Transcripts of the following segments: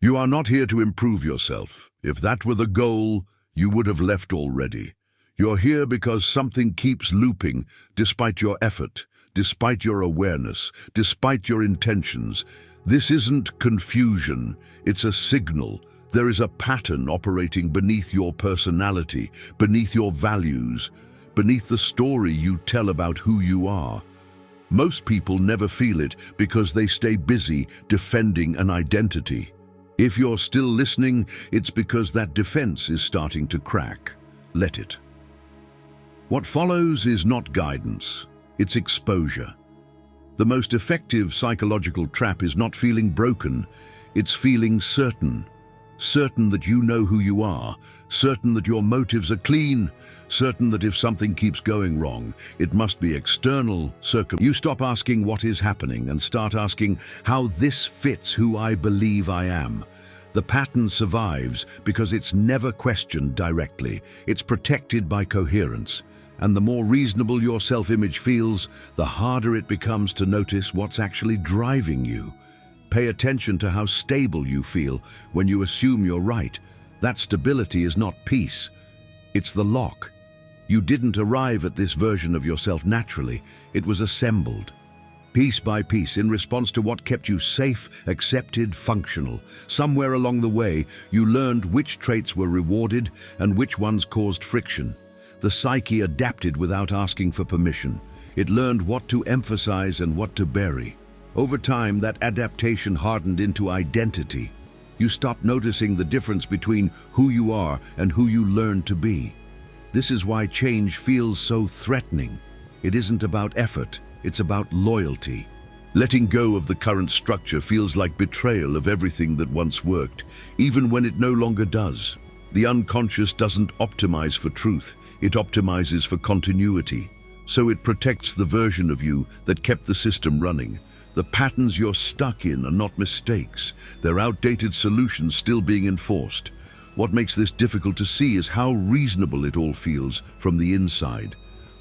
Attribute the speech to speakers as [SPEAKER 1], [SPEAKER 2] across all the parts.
[SPEAKER 1] You are not here to improve yourself. If that were the goal, you would have left already. You're here because something keeps looping, despite your effort, despite your awareness, despite your intentions. This isn't confusion, it's a signal. There is a pattern operating beneath your personality, beneath your values, beneath the story you tell about who you are. Most people never feel it because they stay busy defending an identity. If you're still listening, it's because that defense is starting to crack. Let it. What follows is not guidance, it's exposure. The most effective psychological trap is not feeling broken, it's feeling certain. Certain that you know who you are, certain that your motives are clean, certain that if something keeps going wrong, it must be external You stop asking what is happening and start asking how this fits who I believe I am. The pattern survives because it's never questioned directly. It's protected by coherence. And the more reasonable your self-image feels, the harder it becomes to notice what's actually driving you. Pay attention to how stable you feel when you assume you're right. That stability is not peace. It's the lock. You didn't arrive at this version of yourself naturally. It was assembled, piece by piece, in response to what kept you safe, accepted, functional. Somewhere along the way, you learned which traits were rewarded and which ones caused friction. The psyche adapted without asking for permission. It learned what to emphasize and what to bury. Over time, that adaptation hardened into identity. You stopped noticing the difference between who you are and who you learned to be. This is why change feels so threatening. It isn't about effort, it's about loyalty. Letting go of the current structure feels like betrayal of everything that once worked, even when it no longer does. The unconscious doesn't optimize for truth, it optimizes for continuity. So it protects the version of you that kept the system running. The patterns you're stuck in are not mistakes. They're outdated solutions still being enforced. What makes this difficult to see is how reasonable it all feels from the inside.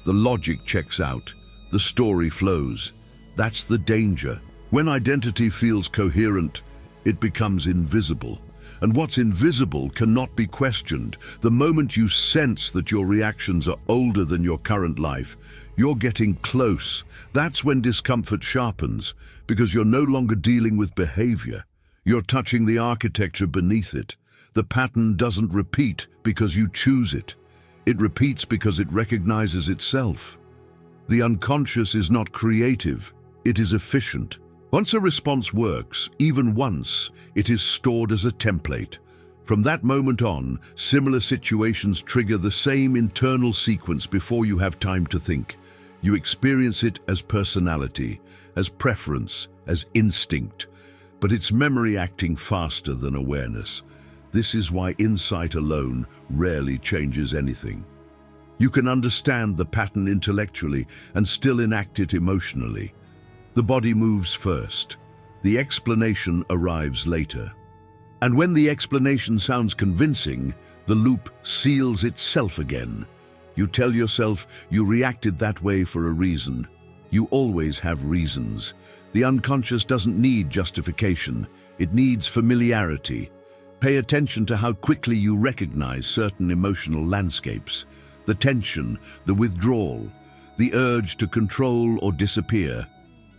[SPEAKER 1] The logic checks out. The story flows. That's the danger. When identity feels coherent, it becomes invisible. And what's invisible cannot be questioned. The moment you sense that your reactions are older than your current life, you're getting close. That's when discomfort sharpens, because you're no longer dealing with behavior. You're touching the architecture beneath it. The pattern doesn't repeat because you choose it. It repeats because it recognizes itself. The unconscious is not creative, it is efficient. Once a response works, even once, it is stored as a template. From that moment on, similar situations trigger the same internal sequence before you have time to think. You experience it as personality, as preference, as instinct. But it's memory acting faster than awareness. This is why insight alone rarely changes anything. You can understand the pattern intellectually and still enact it emotionally. The body moves first. The explanation arrives later. And when the explanation sounds convincing, the loop seals itself again. You tell yourself you reacted that way for a reason. You always have reasons. The unconscious doesn't need justification. It needs familiarity. Pay attention to how quickly you recognize certain emotional landscapes. The tension, the withdrawal, the urge to control or disappear.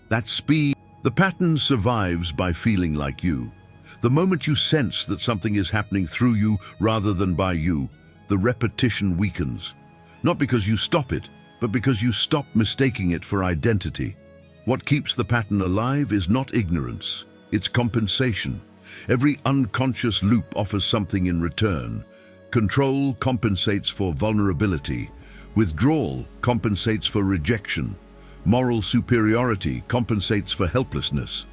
[SPEAKER 1] That speed, the pattern survives by feeling like you. The moment you sense that something is happening through you rather than by you, the repetition weakens. Not because you stop it, but because you stop mistaking it for identity. What keeps the pattern alive is not ignorance, it's compensation. Every unconscious loop offers something in return. Control compensates for vulnerability. Withdrawal compensates for rejection. Moral superiority compensates for helplessness.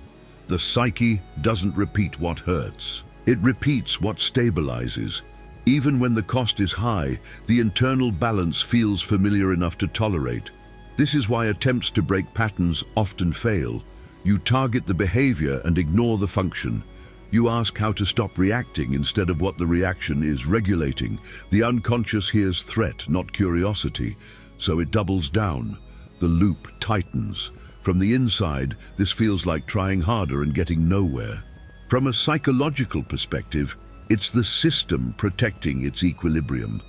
[SPEAKER 1] The psyche doesn't repeat what hurts. It repeats what stabilizes. Even when the cost is high, the internal balance feels familiar enough to tolerate. This is why attempts to break patterns often fail. You target the behavior and ignore the function. You ask how to stop reacting instead of what the reaction is regulating. The unconscious hears threat, not curiosity, so it doubles down. The loop tightens. From the inside, this feels like trying harder and getting nowhere. From a psychological perspective, it's the system protecting its equilibrium.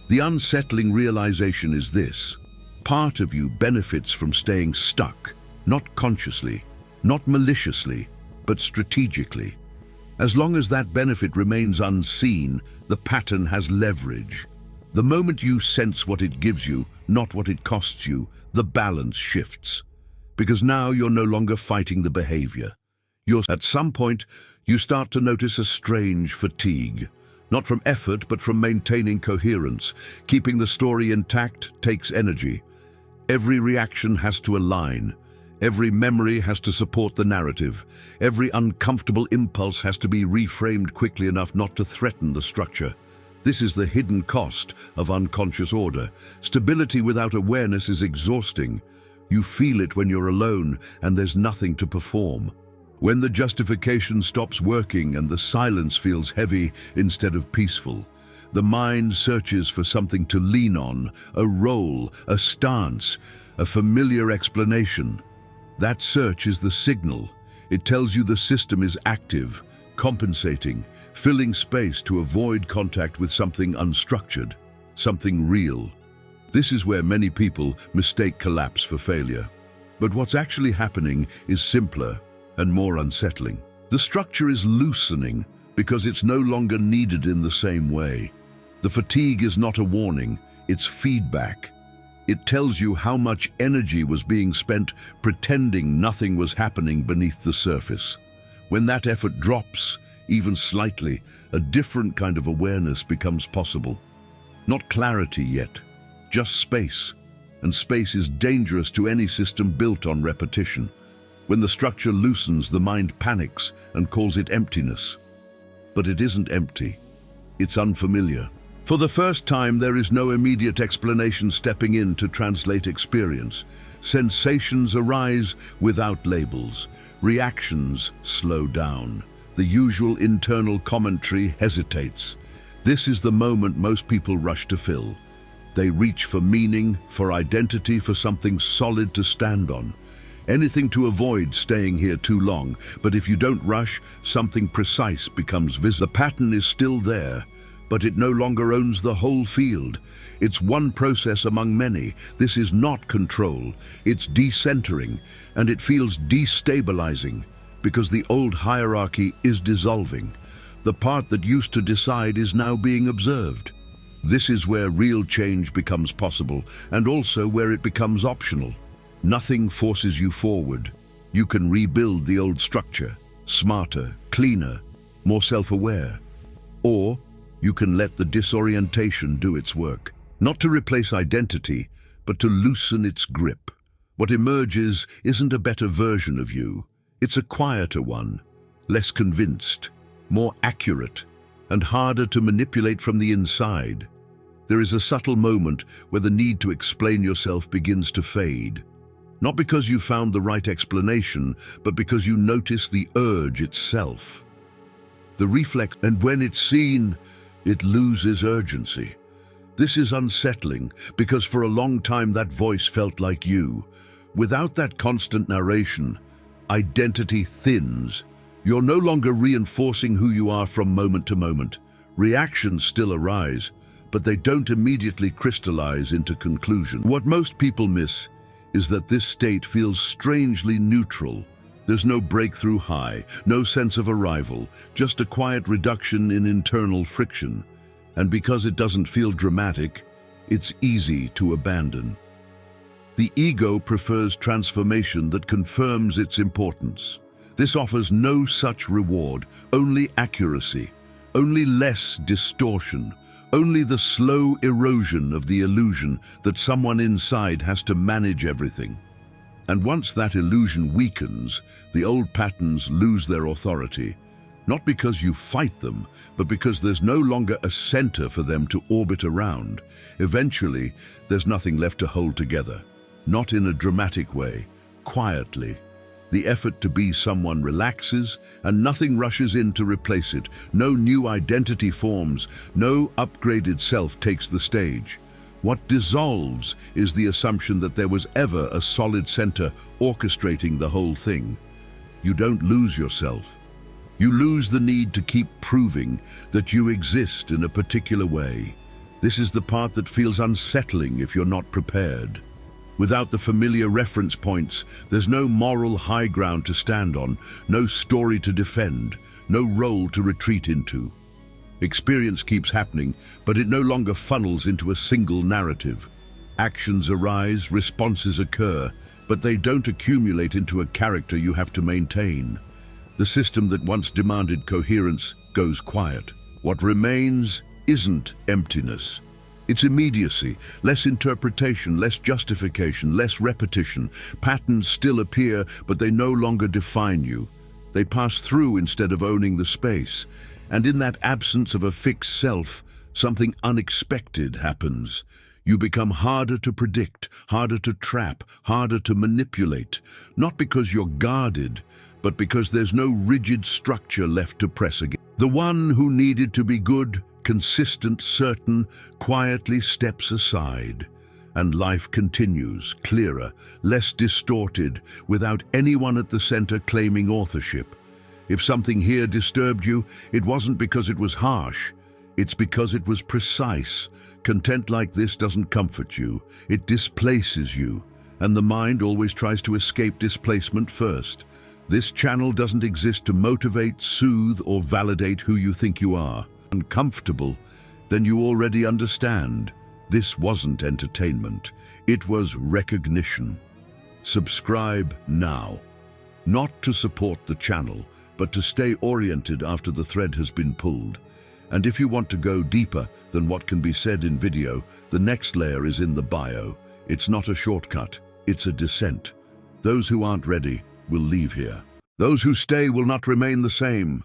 [SPEAKER 1] The unsettling realization is this: part of you benefits from staying stuck, not consciously, not maliciously, but strategically. As long as that benefit remains unseen, the pattern has leverage. The moment you sense what it gives you, not what it costs you, the balance shifts. Because now you're no longer fighting the behavior. At some point, you start to notice a strange fatigue. Not from effort, but from maintaining coherence. Keeping the story intact takes energy. Every reaction has to align. Every memory has to support the narrative. Every uncomfortable impulse has to be reframed quickly enough not to threaten the structure. This is the hidden cost of unconscious order. Stability without awareness is exhausting. You feel it when you're alone and there's nothing to perform. When the justification stops working and the silence feels heavy instead of peaceful, the mind searches for something to lean on, a role, a stance, a familiar explanation. That search is the signal. It tells you the system is active, compensating, filling space to avoid contact with something unstructured, something real. This is where many people mistake collapse for failure. But what's actually happening is simpler and more unsettling. The structure is loosening because it's no longer needed in the same way. The fatigue is not a warning, it's feedback. It tells you how much energy was being spent pretending nothing was happening beneath the surface. When that effort drops, even slightly, a different kind of awareness becomes possible. Not clarity yet, just space. And space is dangerous to any system built on repetition. When the structure loosens, the mind panics and calls it emptiness. But it isn't empty. It's unfamiliar. For the first time, there is no immediate explanation stepping in to translate experience. Sensations arise without labels. Reactions slow down. The usual internal commentary hesitates. This is the moment most people rush to fill. They reach for meaning, for identity, for something solid to stand on. Anything to avoid staying here too long, but if you don't rush, something precise becomes visible. The pattern is still there, but it no longer owns the whole field. It's one process among many. This is not control. It's decentering, and it feels destabilizing because the old hierarchy is dissolving. The part that used to decide is now being observed. This is where real change becomes possible, and also where it becomes optional. Nothing forces you forward. You can rebuild the old structure, smarter, cleaner, more self-aware. Or you can let the disorientation do its work, not to replace identity, but to loosen its grip. What emerges isn't a better version of you. It's a quieter one, less convinced, more accurate, and harder to manipulate from the inside. There is a subtle moment where the need to explain yourself begins to fade. Not because you found the right explanation, but because you notice the urge itself. The reflex, and when it's seen, it loses urgency. This is unsettling because for a long time that voice felt like you. Without that constant narration, identity thins. You're no longer reinforcing who you are from moment to moment. Reactions still arise, but they don't immediately crystallize into conclusion. What most people miss is that this state feels strangely neutral. There's no breakthrough high, no sense of arrival, just a quiet reduction in internal friction. And because it doesn't feel dramatic, it's easy to abandon. The ego prefers transformation that confirms its importance. This offers no such reward, only accuracy, only less distortion, only the slow erosion of the illusion that someone inside has to manage everything. And once that illusion weakens, the old patterns lose their authority, not because you fight them, but because there's no longer a center for them to orbit around. Eventually, there's nothing left to hold together, not in a dramatic way, quietly. The effort to be someone relaxes, and nothing rushes in to replace it. No new identity forms, no upgraded self takes the stage. What dissolves is the assumption that there was ever a solid center orchestrating the whole thing. You don't lose yourself. You lose the need to keep proving that you exist in a particular way. This is the part that feels unsettling if you're not prepared. Without the familiar reference points, there's no moral high ground to stand on, no story to defend, no role to retreat into. Experience keeps happening, but it no longer funnels into a single narrative. Actions arise, responses occur, but they don't accumulate into a character you have to maintain. The system that once demanded coherence goes quiet. What remains isn't emptiness. It's immediacy, less interpretation, less justification, less repetition. Patterns still appear, but they no longer define you. They pass through instead of owning the space. And in that absence of a fixed self, something unexpected happens. You become harder to predict, harder to trap, harder to manipulate. Not because you're guarded, but because there's no rigid structure left to press against. The one who needed to be good, consistent, certain, quietly steps aside. And life continues, clearer, less distorted, without anyone at the center claiming authorship. If something here disturbed you, it wasn't because it was harsh. It's because it was precise. Content like this doesn't comfort you. It displaces you. And the mind always tries to escape displacement first. This channel doesn't exist to motivate, soothe, or validate who you think you are. Uncomfortable, then you already understand. This wasn't entertainment. It was recognition. Subscribe now. Not to support the channel, but to stay oriented after the thread has been pulled. And if you want to go deeper than what can be said in video, the next layer is in the bio. It's not a shortcut, it's a descent. Those who aren't ready will leave here. Those who stay will not remain the same.